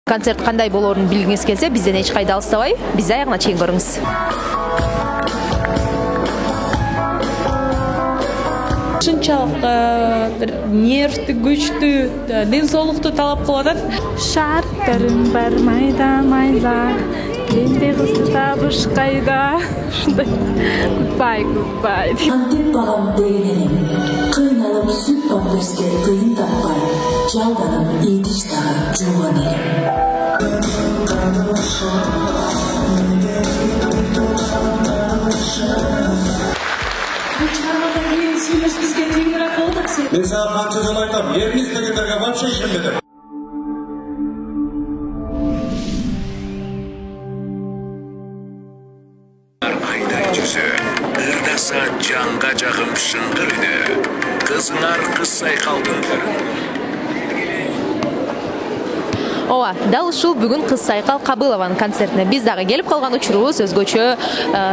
Kontsert qanday болорун билгиңиз келсе, бизден эч кайда алыстабай, бизди аягына чейин көрүңүз. Шынчалык бир нервтүү, күчтүү, ден соолукту талап кылып атат. Шарттарым бар майда, менде кызды табыш кайда. Ушундай goodbye. Кантип багам дегенем, кыйналып сүт памперске тыйын таппай, жалданып идиш тагып жууган элем. Мен сага канча жолу айтам, эрин издегендерге вообще ишенбедим. Айдай жүзі, ырдаса жанға жағым шыңғыр үні, кызыңар кыз сайқалдың Ооба, дал ушул бүгүн Кыз Сайкал Кабылованын концертине биз дагы келип калган учурубуз өзгөчө.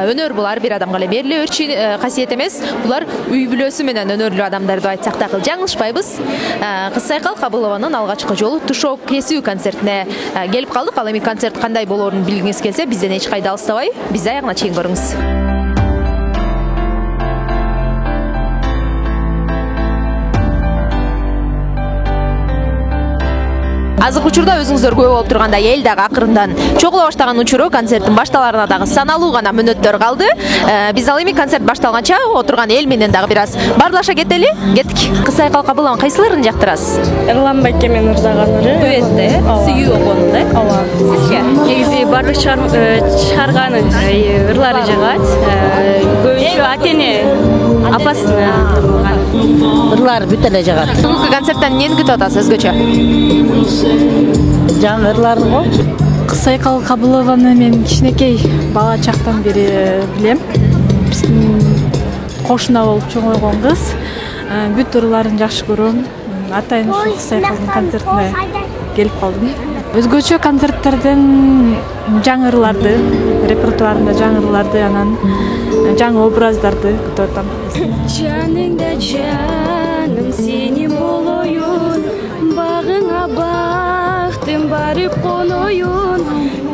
Өнөр булар бир адамга эле берилүүчү касиет эмес. Булар үй бүлөсү менен өнөрлүү адамдар деп айтсак дагы жаңылышпайбыз. Кыз Сайкал Кабылованын алгачкы жолу тушоо кесүү концертине келип калдык. Ал эми концерт кандай болорун билгиңиз келсе, бизден эч кайда алыстабай, бизди аягына чейин көрүңүз. Азыркы учурда өзүңүздөр күбө болуп тургандай эл дагы акырындан чогула баштаган учуру концерттин башталарына дагы саналуу гана мүнөттөр калды. Биз ал эми концерт башталганча отурган эл менен дагы бир аз баарлаша кетели. Кеттик. Кыз Сайкал Кабылован кайсыларын жактырасыз? Эрлан Байкемен ырдаганыры. Дуэтте, сүйүү болгону да. Ооба. Сизге? Негизи баардык чыгарганы ырлары жагат. Көбүнчө атене апасына Ырлар бүт эле жагат. Бүгүнкү концерттен эмнени күтүп атасыз өзгөчө? Жаңы ырларын го. Кыз Сайкал Кабылованы мен кичинекей бала чактан бери билем. Биздин кошуна болуп чоңойгон кыз. Бүт ырларын жакшы көрөм. Атайын ушул Кыз Сайкалдын концертине келип калдым. Өзгөчө концерттерден жаңы ырларды, репертуарында жаңы ырларды, анан жаңы образдарды күтүп атам. Жаныңда жаным сенин болоюн, багыңа бактым барып коноюн,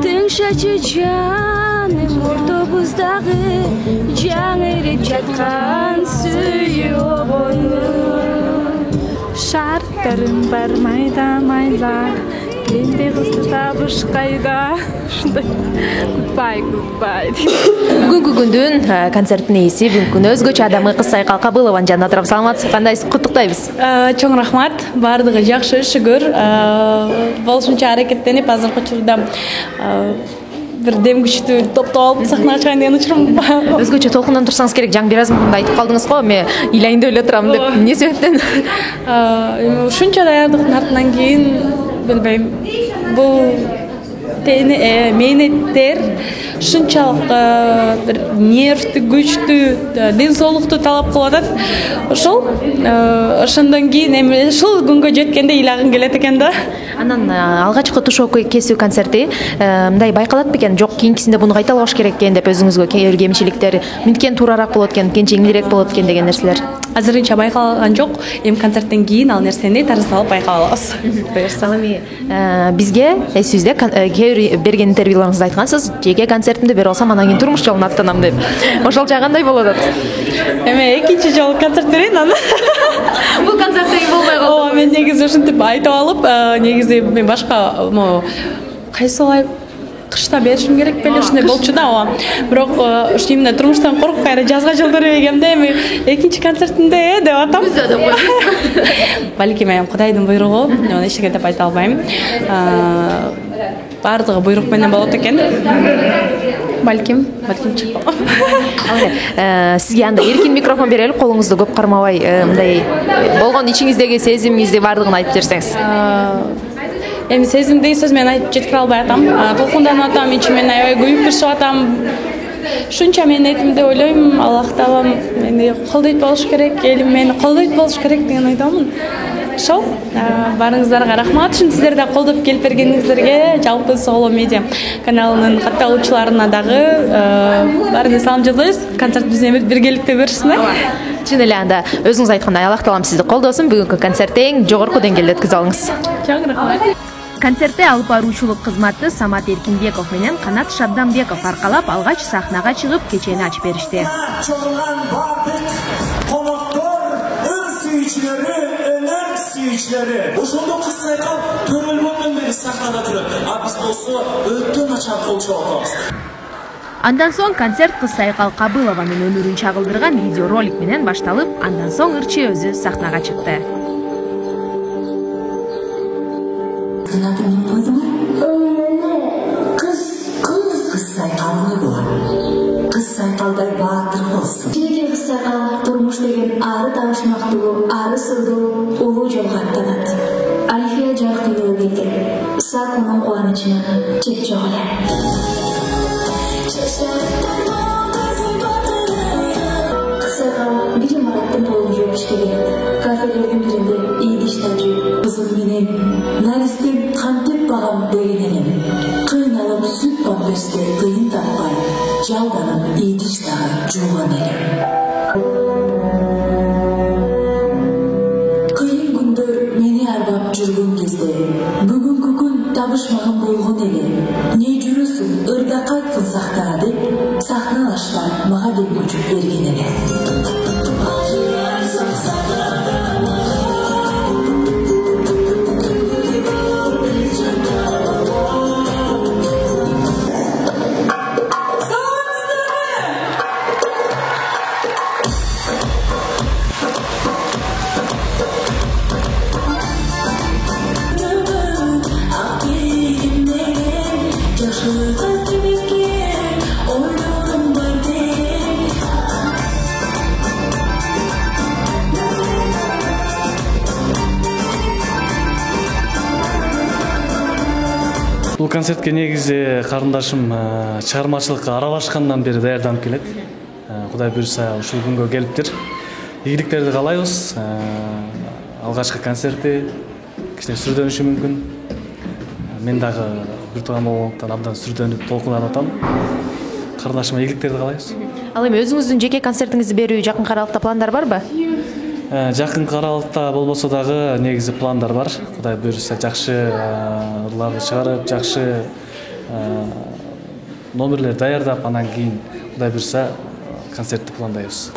тыңшачы жаным ортобуздагы жаңырып жаткан сүйүүгөнү. Шарттарым бар майда, менде кызды табыш кайда. Ушундай goodbye. Бүгүнкү күндүн концерттин ээси, бүгүнкү өзгөчө адамы Кыз Сайкал Кабылован жанына турап саламатсыз, кандайсыз, куттуктайбыз. Чоң рахмат, баардыгы жакшы, шүгүр. Болушунча аракеттенип азыркы учурда бир дем күчтүү топтоп алып сахнага чыгайын деген учурум. Өзгөчө толкундан турсаңыз керек, жаңы бир аз мурда айтып калдыңыз го, мен ыйлайын деп эле турам деп. Эмне себептен? Эми ушунча даярдыктын артынан кийин билбейм. Бул мээнеттер ушунчалык бир нервтүү, күчтүү, ден соолукту талап кылып атат. Ошондон кийин эми ушул күнгө жеткенде ыйлагым келет экен да. Анан алгачкы тушоо кесүү концерти мындай байкалат бекен, жок кийинкисинде буну кайталагыш керек экен деп өзүңүзгө кемчиликтер, мынткен туурараак болот экен, мынткен жеңилирээк болот экен деген нерселер. Азырынча байкалган жок. Эми концерттен кийин ал нерсени тарсалып байкап алабыз. Буюрса эми бизге эсибизде берген интервьюларыңызда айткансыз, жеке концертимди берип алсам анан кийин турмуш жолуна аттанам деп. Ошол кандай болуп атат? Эми экинчи жолу концерт берейин анан. Бул концертте болбой калды. Ооба, мен негизи ушинтип айтып алып, негизи мен башка кайсылай кышта беришим керек беле, ушундай болчу да, ооба. Бирок ушул эмне турмуштан коркуп кайра жазга жылдырып эгемде, эми экинчи концертимде деп атам. Балким Кудайдын буйругу, мен эч нерсе деп айта албайм. Бардыгы буйрук менен болот экен. Балким чыкпа. Сизге анда эркин микрофон берели, колуңузду көп кармабай, мындай болгон ичиңиздеги сезимиңизди бардыгын айтып берсеңиз. Эми сезимдеги сөз мен айтып жеткире албай атам. Толкунданып атам, ичимен аябай күйүп түшүп атам. Ушунча менин этимде ойлойм, Аллах Таалам мени колдойт болуш керек, элим мени колдойт болуш керек деген ойдомун. Ошол баарыңыздарга рахмат. Сиздер да колдоп келип бергениңиздерге, жалпы Соло медиа каналынын катталуучуларына дагы баарыңызга салам жолдойбуз. Концерт бизге биргеликте көрүшсүнөр. Чын эле анда өзүңүз айткандай Аллах Таалам сизди колдосун. Бүгүнкү концертти эң жогорку деңгээлде өткөзө алыңыз. Чоң рахмат. Концертте алып баруучулук кызматты Самат Эркинбеков менен Канат Шабданбеков аркалап алгач сахнага чыгып кечени ачып беришти. Çoğulan bardıq, konoktör, suyucuları, ölen suyucuları. Uşuldu kız sayqal, törülmönden beri sahnada durur. Biz bolsa öttön açan kolçu olmamız. Андан соң концерт кыз Сайкал Кабылованын өмүрүн чагылдырган видеоролик менен башталып, андан соң ырчы өзү сахнага чыкты. Kız Saykal'ı bu. Kız Saykal'day batır olsun. Çünkü kız Saykal durmuş degen arı tavışmaktığı, arı sırdığı ulu jolgattanat. Alfiye jarkını ögedir. Sakunun kuanıçına çek çoğular. Kız Saykal bir marattın toyuncu öpüşkeli. Kafelerden birinde iyi diştacı. Kızım benim, naristim kantip bağım değinelim. Kıynalıp süt pamperste kıyın tapay. Жалданып идиштагы жуган элем. Кыйын күндөр мени арбап жүргөн кезде, бүгүнкү күн табышмаган болгон эле. Не жүрөсүң, ырдакай кылсак да деп, сахналаштан мага бир күч берген эле. Бұл концертке негізі қарындашым шығармашылыққа аралашқаннан бері даярданып келет. Құдай бұйырса ушул күнгө келиптир. Ийгиликтерди каалайбыз. Алгачкы концерти кичине сүрдөнүшү мүмкүн. Мен дагы бир тууган болгондуктан абдан сүрдөнүп толкунанып атам. Карындашыма ийгиликтерди каалайбыз. Ал эми өзүңүздүн жеке концертиңизди берүү жакын аралыкта пландар барбы? Жакын аралыкта болбосо дагы негизи пландар бар. Кудай буйрса жакшы ырларды чыгарып, жакшы номерлер даярдап, анан кийин Кудай буйрса концертти пландайбыз.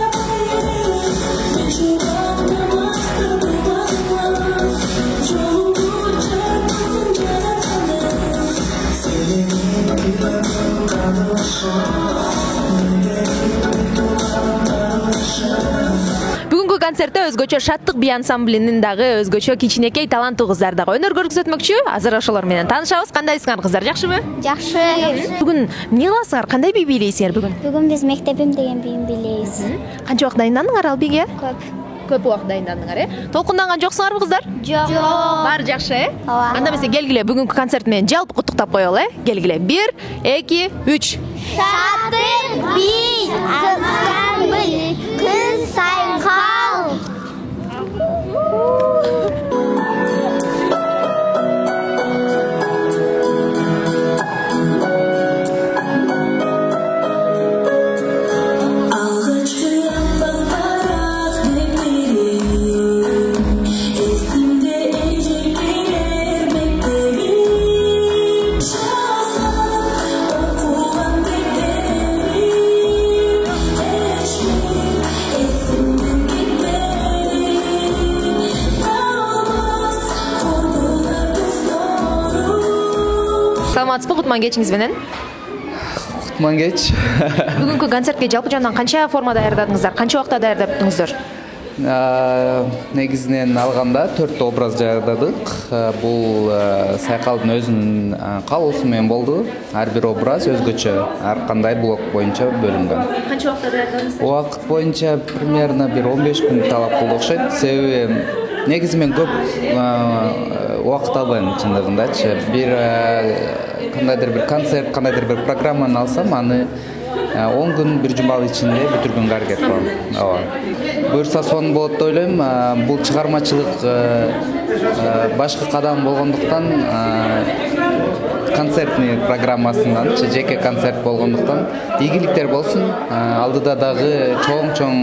Бүгүнкү концертте өзгөчө Шаттык би ансамблинин дагы өзгөчө кичинекей таланттуу кыздар дагы өнөр көрсөтмөкчү. Азыр ошолор менен таанышабыз. Кандайсыңар кыздар, жакшыбы? Жакшы. Бүгүн эмне кыласыңар? Кандай би бийлейсиңер бүгүн? Бүгүн биз мектебим деген бийин бийлейбиз. Канча убакыт дайындандыңар ал биге? Көп убакыт дайындандыңар, Толкунданган жоксуңарбы кыздар? Жок. Баары жакшы, Анда эмесе келгиле бүгүнкү концерт менен жалпы куттуктап коелу, Келгиле. 1, 2, 3. Шаттык би ансамбль Кыз Сайкал. Саламатсызбы, кутман кечиңиз менен? Кутман кеч. Бүгүнкү концертке жалпы жандан канча форма даярдадыңыздар? Канча убакта даярдаптыңыздар? Негизинен алганда 4 образ даярдадык. Бул Сайкалдын өзүнүн каалоосу менен болду. Ар бир образ өзгөчө, ар кандай блок боюнча бөлүнгөн. Канча убакта даярдадыңыздар? Убакыт боюнча примерно бир 15 күн талап болду окшойт. Себеби негизи мен көп убакыт албайм чындыгындачы. Бир кандайдыр бир концерт, кандайдыр бир программаны алсам, аны 10 күн бир жумалык ичинде бүтүргөнгө аракет кылам. Ооба. Буйрса сонун болот деп ойлойм. Бул чыгармачылык башкы кадам болгондуктан, концертный программасынан, жеке концерт болгондуктан ийгиликтер болсун. Алдыда дагы чоң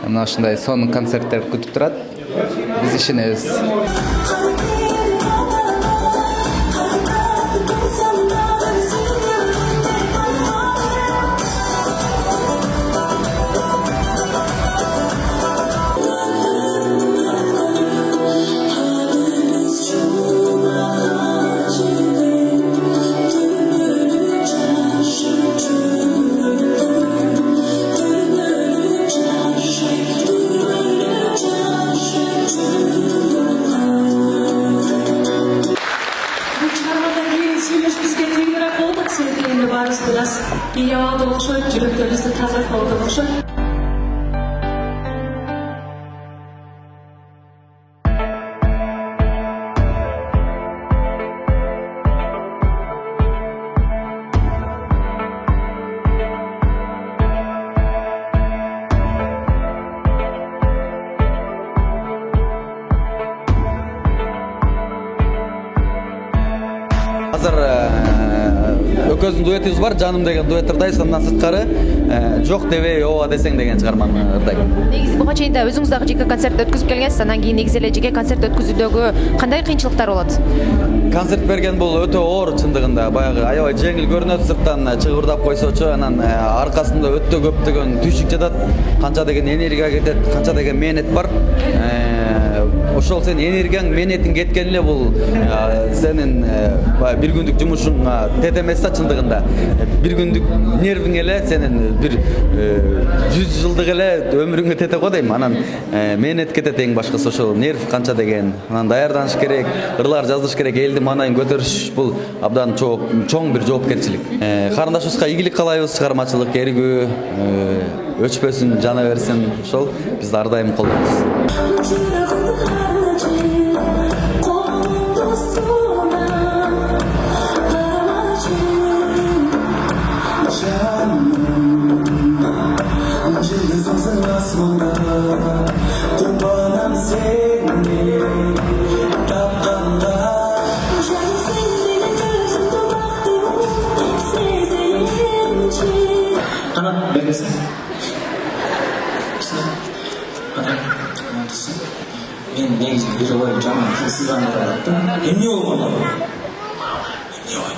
мына ушундай сонун концерттер күтүп турат. Биз ишенебиз. Bariz biraz iyi havada oluşu, yüreklerinizi taze havada oluşu. Hazır Ököz'ün duetimiz var, Canım деген дуэт ырдайбыз, андан сырткары Жок дебей ооба десең деген чыгарманы ырдайм. Негизи буга чейин да өзүңүз дагы жеке концерт өткүзүп келгенсиз, андан кийин негизи эле жеке концерт өткүзүүдөгү кандай кыйынчылыктар болот? Концерт берген бул өтө оор чындыгында, баягы аябай жеңил көрүнөт, сырттан чыгырдап койсочу, анан аркасында өтө көптөгөн түйшүк жатат, канча деген энергия кетет, канча деген мээнет бар. Ошол сен энергияң, мээнетиң кеткен эле бул сенин бир күндүк жумушуңа тете эмес да чындыгында. Бир күндүк нервиң эле сенин бир 100 жылдык эле өмүрүңө тете го дейм. Анан мээнет кетет эң башкысы ошол нерв канча деген. Анан даярданыш керек, ырлар жазыш керек, элдин маанайын көтөрүш бул абдан чоң бир жоопкерчилик. Карындашыбызга ийгилик каалайбыз, чыгармачылык эргүү өчпөсүн, жана берсин. Ошол биз ар дайым колдойбуз. Kanat belirsin. Men negizde bir oy jamoat siz anlattım. Emni olmalı. Emni oy.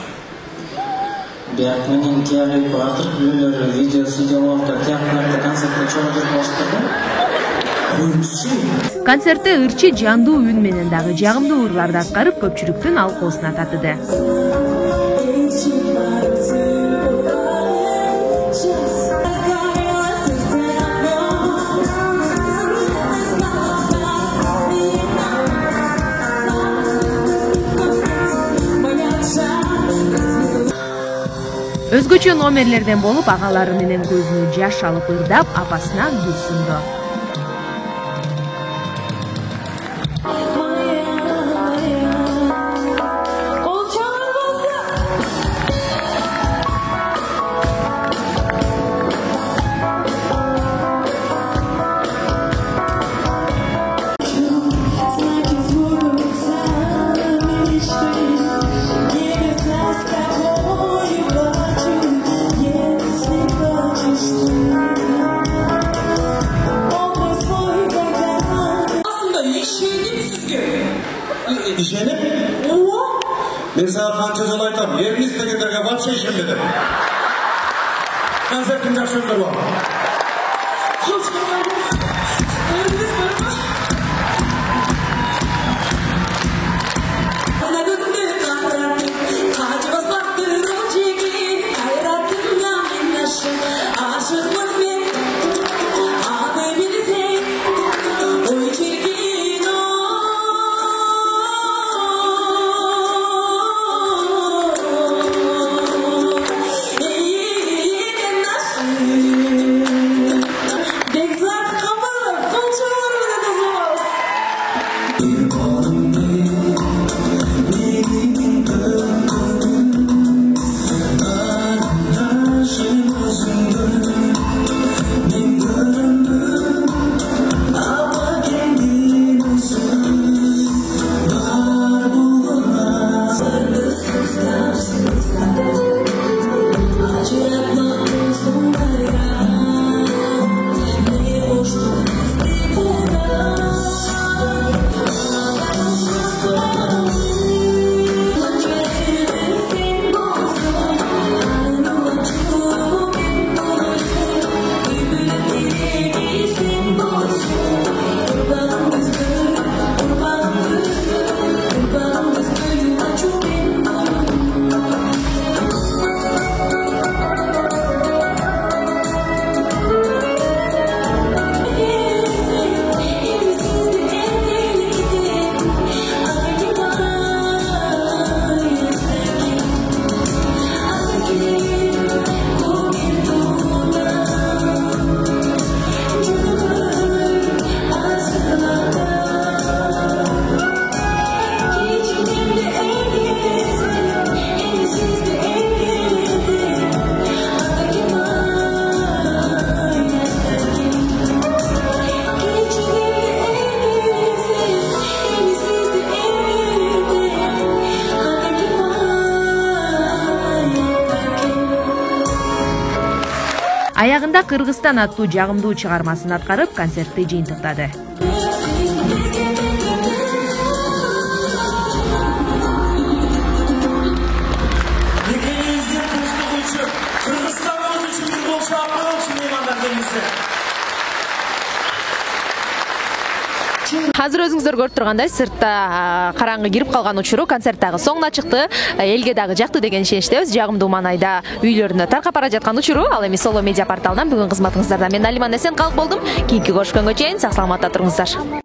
Biat menin tiyari kuartır günleri videosu cevapta tiyatrlarda konsertte çoğundur başladı. Концертте ырчы жандуу үн менен дагы жагымдуу ырларды аткарып көпчүлүктүн алкоосуна татыды. Өзгөчө номерлерден болуп, агалары менен көзүнө жаш алып ырдап, апасына гүл сунду. İşenim? Ben sana kança jol aytam, erini istегендерге вообще ишенбедим. Концертин жакшы өткөрүп ал. Exactly. Аягында Кыргызстан аттуу жагымдуу чыгармасын аткарып, концертти жыйынтыктады. Азыр өзүңүздөр көрүп тургандай, сыртта караңгы кирип калган учуру концерт дагы соңуна чыкты. Элге дагы жакты деген ишеничтебиз. Жагымдуу маанайда үйлөрүнө таркап бара жаткан учуру. Ал эми Solo Media порталынан бүгүн кызматыңыздарда мен Алиман Эсен калып болдум. Кийинки көрүшкөнгө чейин сак саламатта туруңуздар.